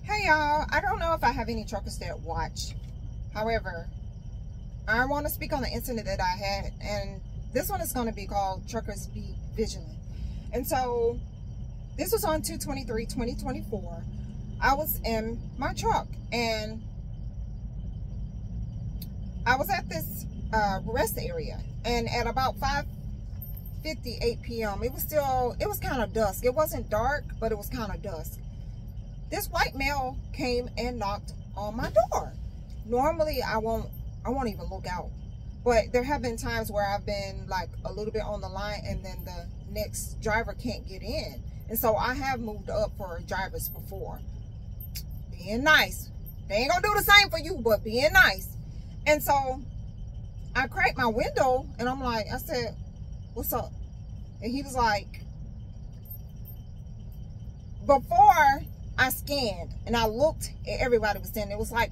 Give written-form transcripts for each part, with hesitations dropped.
Hey y'all, I don't know if I have any truckers that watch. However, I want to speak on the incident that I had, and this one is going to be called Truckers Be Vigilant. And so this was on 2/23/2024. I was in my truck and I was at this rest area, and at about 5:58 p.m. it was kind of dusk. It wasn't dark, but it was kind of dusk. This white male came and knocked on my door. Normally I won't even look out, but there have been times where I've been like a little bit on the line and then the next driver can't get in, and so I have moved up for drivers before. Being nice. They ain't gonna do the same for you, but being nice. And so I cracked my window and I said, "What's up?" And he was like, before I scanned and I looked at everybody was standing, it was like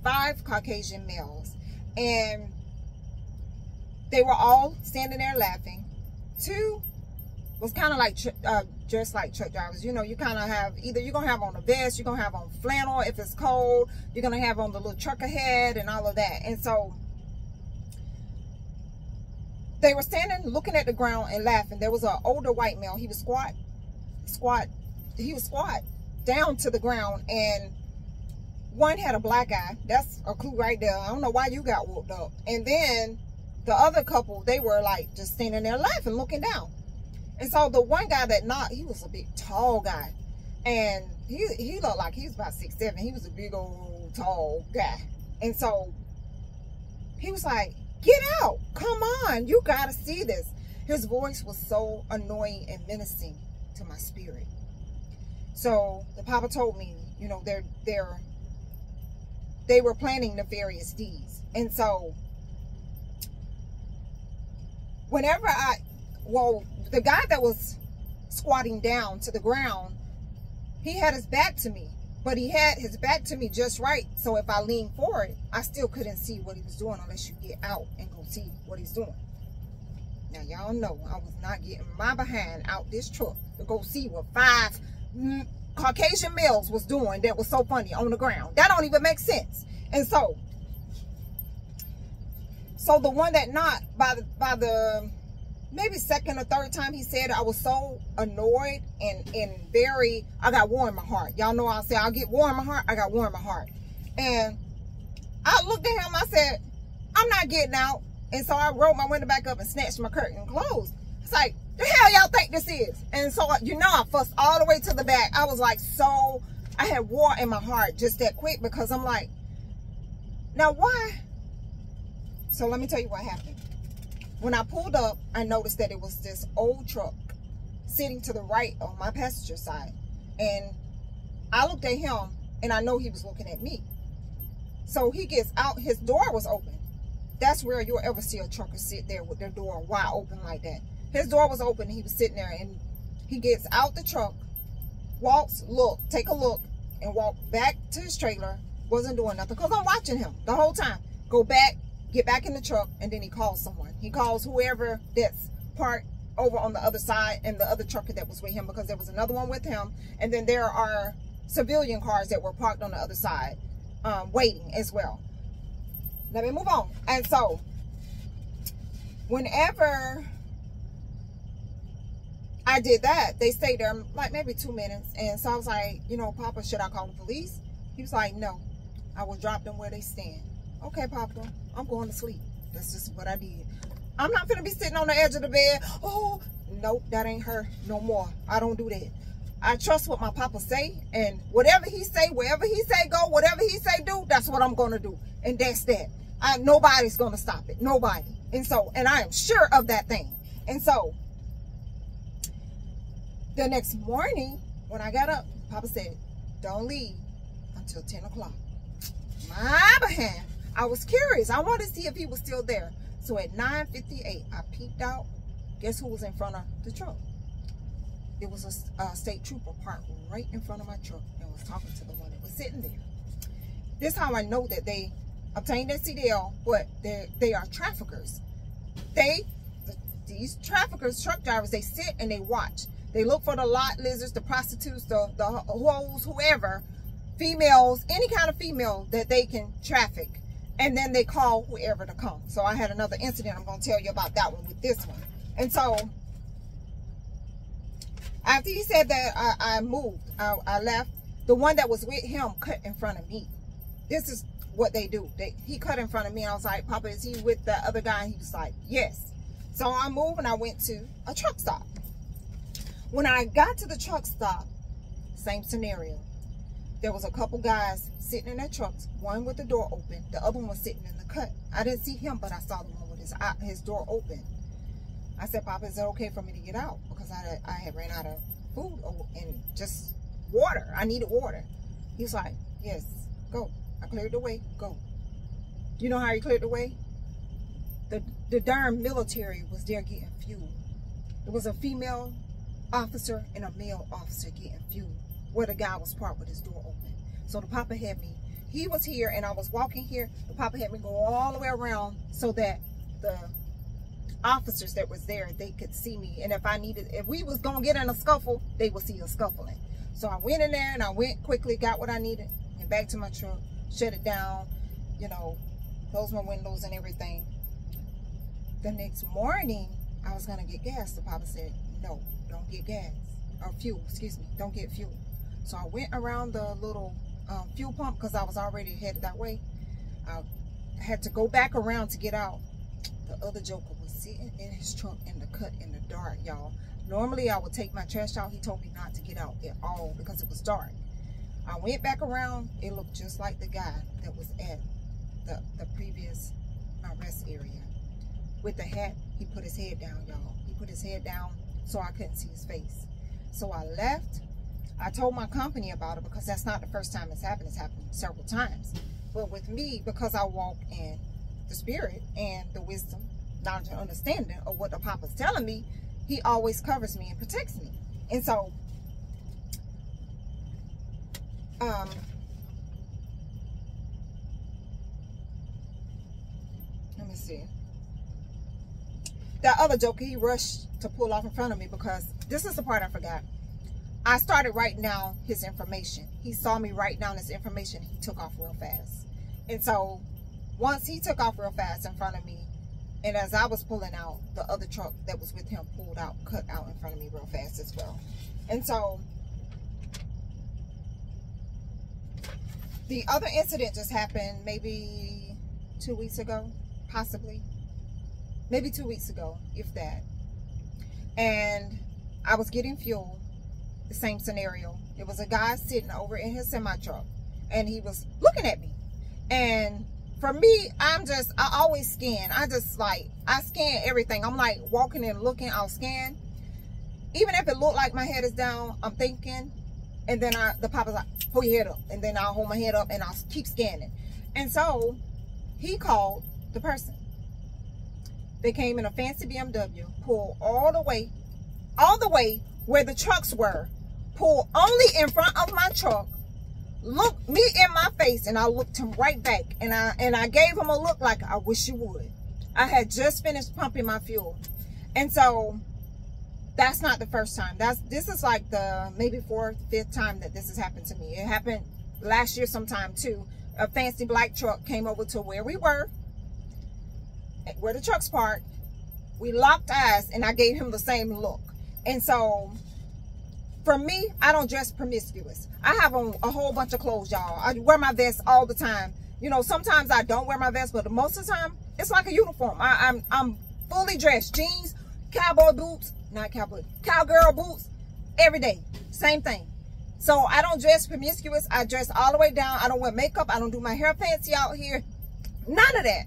5 Caucasian males, and they were all standing there laughing. 2 was kind of like dressed like truck drivers. You know, you kind of have either you're gonna have on a vest, you're gonna have on flannel if it's cold, you're gonna have on the little trucker hat and all of that. And so they were standing looking at the ground and laughing. There was an older white male. He was squat down to the ground, and one had a black eye. That's a clue right there. I don't know why you got whooped up. And then the other couple, they were like just standing there laughing, looking down. And so the one guy that knocked, he was a big tall guy, and he looked like he was about 6'7". He was a big old tall guy. And so he was like, "Get out, come on, you gotta see this." His voice was so annoying and menacing to my spirit. So the papa told me, you know, they were planning nefarious deeds. And so whenever the guy that was squatting down to the ground, he had his back to me, but he had his back to me just right. So if I leaned forward, I still couldn't see what he was doing unless you get out and go see what he's doing. Now, y'all know I was not getting my behind out this truck to go see what 5 Caucasian males was doing that was so funny on the ground. That don't even make sense. And so the one that knocked, by the maybe second or third time he said it, I was so annoyed and I got war in my heart. Y'all know I say I'll get war in my heart. I got war in my heart. And I looked at him, I said, "I'm not getting out." And so I rolled my window back up and snatched my curtain closed. It's like, the hell y'all think this is? And so, you know, I fussed all the way to the back. I was like, I had war in my heart just that quick, because I'm like, now why? So let me tell you what happened. When I pulled up, I noticed that it was this old truck sitting to the right on my passenger side. And I looked at him and I know he was looking at me. So he gets out, his door was open. That's where you'll ever see a trucker sit there with their door wide open like that. His door was open, he was sitting there, and he gets out the truck, walks, take a look, and walk back to his trailer. Wasn't doing nothing, because I'm watching him the whole time. Go back, get back in the truck, and then he calls someone. He calls whoever that's parked over on the other side and the other trucker that was with him, because there was another one with him. And then there are civilian cars that were parked on the other side, waiting as well. Let me move on. And so whenever I did that, they stayed there like maybe 2 minutes. And so I was like, you know, "Papa, should I call the police?" He was like, "No, I will drop them where they stand." "Okay, Papa, I'm going to sleep." That's just what I did. I'm not gonna be sitting on the edge of the bed. "Oh, nope, that ain't her no more." I don't do that. I trust what my papa say, and whatever he say, wherever he say go, whatever he say do, that's what I'm gonna do. And that's that. Nobody's gonna stop it. Nobody. And I am sure of that thing. And so the next morning when I got up, Papa said, "Don't leave until 10 o'clock. My behind, I was curious. I wanted to see if he was still there. So at 9:58, I peeked out. Guess who was in front of the truck? It was a state trooper parked right in front of my truck and was talking to the one that was sitting there. This is how I know that they obtained their CDL, but they are traffickers. These traffickers, truck drivers, they sit and they watch. They look for the lot lizards, the prostitutes, the hoes, whoever, females, any kind of female that they can traffic. And then they call whoever to come. So I had another incident. I'm going to tell you about that one with this one. And so after he said that, I moved. I left. The one that was with him cut in front of me. This is what they do. He cut in front of me. And I was like, Papa, is he with the other guy? And he was like, yes. So I moved and I went to a truck stop. When I got to the truck stop, same scenario. There was a couple guys sitting in their trucks, one with the door open, the other one was sitting in the cut. I didn't see him, but I saw the one with his door open. I said, Papa, is it okay for me to get out? Because I had ran out of food and just water. I needed water. He was like, yes, go. I cleared the way, go. You know how he cleared the way? The darn military was there getting fuel. There was a female officer and a male officer getting fuel where the guy was parked with his door open. So the Papa had me, he was here and I was walking here. The Papa had me go all the way around so that the officers that was there, they could see me. And if we was going to get in a scuffle, they would see us scuffling. So I went in there and I went quickly, got what I needed, and back to my truck, shut it down, you know, closed my windows and everything. The next morning, I was going to get gas. The Papa said, no, don't get gas. Or fuel, excuse me, don't get fuel. So I went around the little fuel pump because I was already headed that way. I had to go back around to get out. The other joker was sitting in his truck in the cut in the dark, y'all. Normally I would take my trash out. He told me not to get out at all because it was dark. I went back around. It looked just like the guy that was at the previous rest area. With the hat, he put his head down, y'all. He put his head down so I couldn't see his face. So I left. I told my company about it because that's not the first time it's happened. It's happened several times. But with me, because I walk in the spirit and the wisdom, knowledge and understanding of what the Papa's telling me, he always covers me and protects me. And so, let me see. That other joker, he rushed to pull off in front of me because this is the part I forgot. I started writing down his information. He saw me write down his information. He took off real fast. And so once he took off real fast in front of me, and as I was pulling out, the other truck that was with him pulled out, cut out in front of me real fast as well. And so the other incident just happened maybe 2 weeks ago, possibly. Maybe 2 weeks ago, if that. And I was getting fuel, the same scenario. It was a guy sitting over in his semi-truck, and he was looking at me. And for me, I always scan. I scan everything. I'm like walking and looking, I'll scan. Even if it looked like my head is down, I'm thinking. And then the Papa's like, hold your head up. And then I'll hold my head up and I'll keep scanning. And so he called the person. They came in a fancy BMW, pulled all the way where the trucks were, pulled only in front of my truck, looked me in my face, and I looked him right back, and I gave him a look like, I wish you would. I had just finished pumping my fuel. And so that's not the first time. This is like the maybe 4th, 5th time that this has happened to me. It happened last year sometime too. A fancy black truck came over to where we were, where the truck's parked. We locked eyes and I gave him the same look. And so for me, I don't dress promiscuous. I have on a whole bunch of clothes, y'all. I wear my vest all the time. You know, sometimes I don't wear my vest, but most of the time it's like a uniform. I'm fully dressed. Jeans, cowboy boots, cowgirl boots, every day. Same thing. So I don't dress promiscuous. I dress all the way down. I don't wear makeup. I don't do my hair fancy out here. None of that.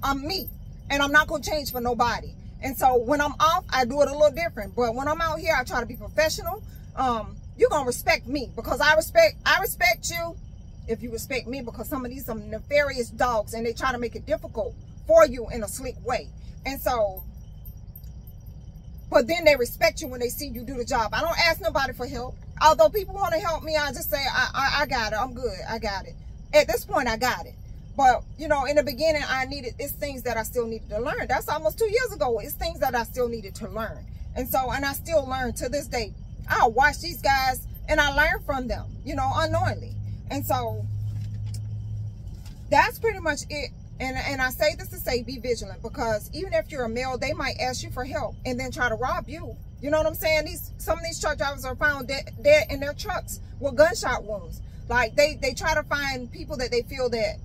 I'm me. And I'm not going to change for nobody. And so when I'm off, I do it a little different. But when I'm out here, I try to be professional. You're going to respect me because I respect you if you respect me, because some of these are nefarious dogs and they try to make it difficult for you in a slick way. And so, but then they respect you when they see you do the job. I don't ask nobody for help. Although people want to help me, I just say, I got it. I'm good. I got it. At this point, I got it. But, you know, in the beginning, it's things that I still needed to learn. That's almost 2 years ago. It's things that I still needed to learn. And so, and I still learn to this day. I'll watch these guys and I learn from them, you know, unknowingly. And so that's pretty much it. And I say this to say, be vigilant, because even if you're a male, they might ask you for help and then try to rob you. You know what I'm saying? Some of these truck drivers are found dead in their trucks with gunshot wounds. Like they try to find people that they feel that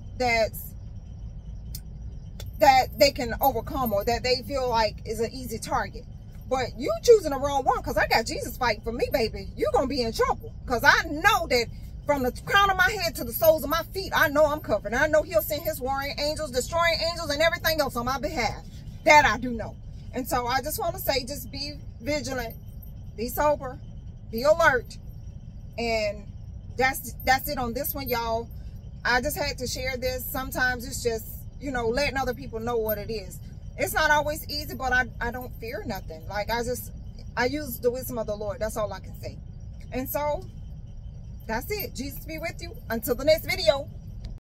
they can overcome, or that they feel like is an easy target. But you choosing the wrong one, because I got Jesus fighting for me, baby. You're going to be in trouble, because I know that from the crown of my head to the soles of my feet, I know I'm covered. And I know he'll send his warring angels, destroying angels, and everything else on my behalf. That I do know. And so I just want to say, just be vigilant, be sober, be alert. And that's it on this one, y'all. I just had to share this. Sometimes it's just, you know, letting other people know what it is. It's not always easy, but I don't fear nothing. Like, I use the wisdom of the Lord. That's all I can say. And so that's it. Jesus be with you. Until the next video.